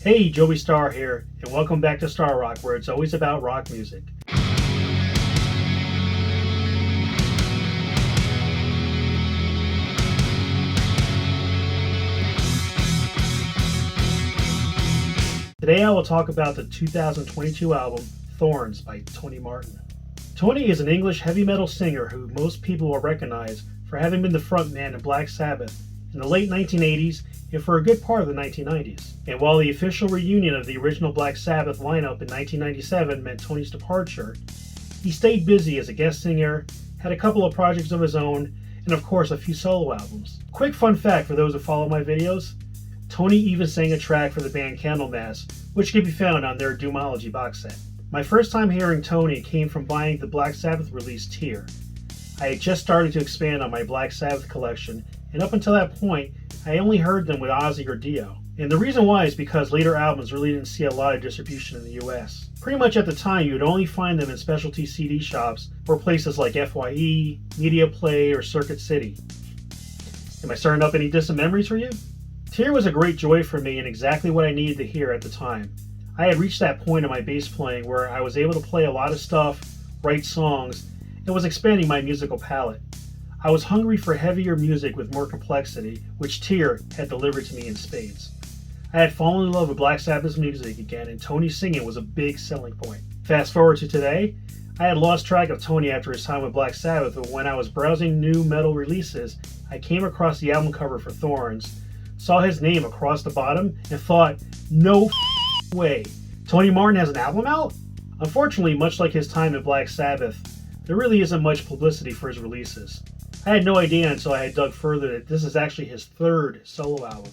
Hey, Joey Starr here, and welcome back to Starr Rock, where it's always about rock music. Today I will talk about the 2022 album, Thorns by Tony Martin. Tony is an English heavy metal singer who most people will recognize for having been the frontman in Black Sabbath in the late 1980s and for a good part of the 1990s. And while the official reunion of the original Black Sabbath lineup in 1997 meant Tony's departure, he stayed busy as a guest singer, had a couple of projects of his own, and of course a few solo albums. Quick fun fact for those who follow my videos, Tony even sang a track for the band Candlemass, which can be found on their Doomology box set. My first time hearing Tony came from buying the Black Sabbath release Tear. I had just started to expand on my Black Sabbath collection, and up until that point, I only heard them with Ozzy or Dio. And the reason why is because later albums really didn't see a lot of distribution in the US. Pretty much at the time, you would only find them in specialty CD shops or places like FYE, Media Play, or Circuit City. Am I stirring up any distant memories for you? Tear was a great joy for me and exactly what I needed to hear at the time. I had reached that point in my bass playing where I was able to play a lot of stuff, write songs, and was expanding my musical palette. I was hungry for heavier music with more complexity, which Tear had delivered to me in spades. I had fallen in love with Black Sabbath's music again, and Tony's singing was a big selling point. Fast forward to today, I had lost track of Tony after his time with Black Sabbath, but when I was browsing new metal releases, I came across the album cover for Thorns, saw his name across the bottom, and thought, no way, Tony Martin has an album out? Unfortunately, much like his time at Black Sabbath, there really isn't much publicity for his releases. I had no idea until I had dug further that this is actually his third solo album,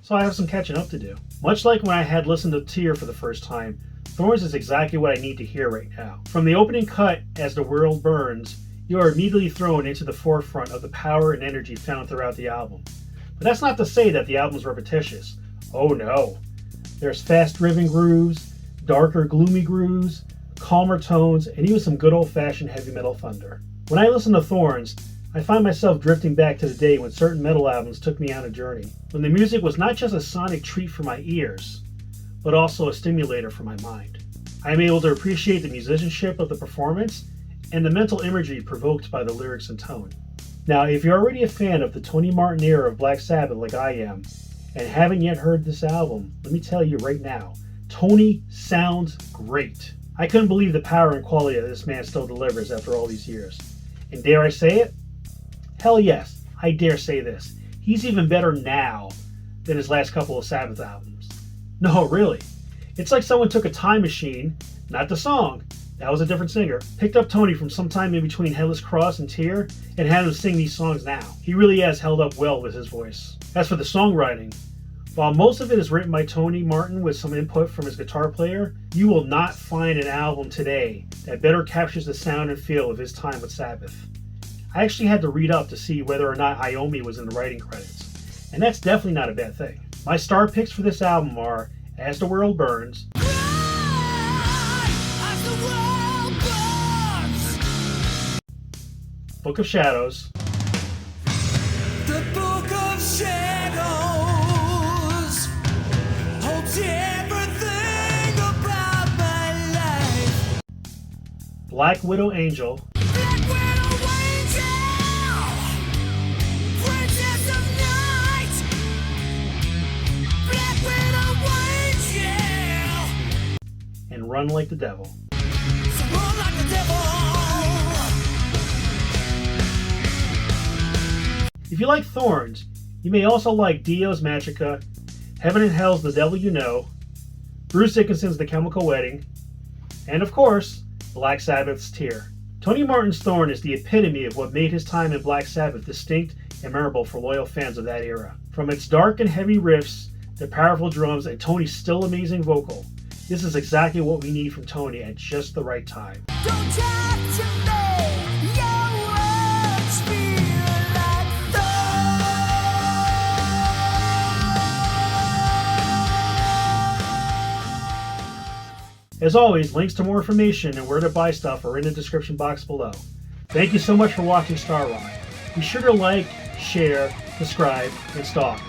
so I have some catching up to do. Much like when I had listened to Tear for the first time, Thorns is exactly what I need to hear right now. From the opening cut, As the World Burns, you are immediately thrown into the forefront of the power and energy found throughout the album. But that's not to say that the album is repetitious. Oh no. There's fast-driven grooves, darker, gloomy grooves, calmer tones, and even some good old-fashioned heavy metal thunder. When I listen to Thorns, I find myself drifting back to the day when certain metal albums took me on a journey, when the music was not just a sonic treat for my ears, but also a stimulator for my mind. I am able to appreciate the musicianship of the performance and the mental imagery provoked by the lyrics and tone. Now, if you're already a fan of the Tony Martin era of Black Sabbath like I am, and haven't yet heard this album, let me tell you right now, Tony sounds great. I couldn't believe the power and quality that this man still delivers after all these years. And dare I say it? Hell yes, I dare say this. He's even better now than his last couple of Sabbath albums. No, really. It's like someone took a time machine, not the song, that was a different singer, picked up Tony from sometime in between Headless Cross and Tear, and had him sing these songs now. He really has held up well with his voice. As for the songwriting, while most of it is written by Tony Martin with some input from his guitar player, you will not find an album today that better captures the sound and feel of his time with Sabbath. I actually had to read up to see whether or not Iommi was in the writing credits, and that's definitely not a bad thing. My star picks for this album are As the World Burns, Book of Shadows, The Book of Shadows holds everything about my life. Black Widow Angel, Black Widow Angel, Princess of Night. Black Widow Angel, and Run Like the Devil. so run like the devil. If you like Thorns, you may also like Dio's Magica, Heaven and Hell's The Devil You Know, Bruce Dickinson's The Chemical Wedding, and of course, Black Sabbath's Tear. Tony Martin's Thorn is the epitome of what made his time in Black Sabbath distinct and memorable for loyal fans of that era. From its dark and heavy riffs, to powerful drums, and Tony's still amazing vocal, this is exactly what we need from Tony at just the right time. Don't have to make your words feel like As always, links to more information and where to buy stuff are in the description box below. Thank you so much for watching Starr Rock. Be sure to like, share, subscribe, and stalk.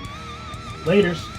Laters.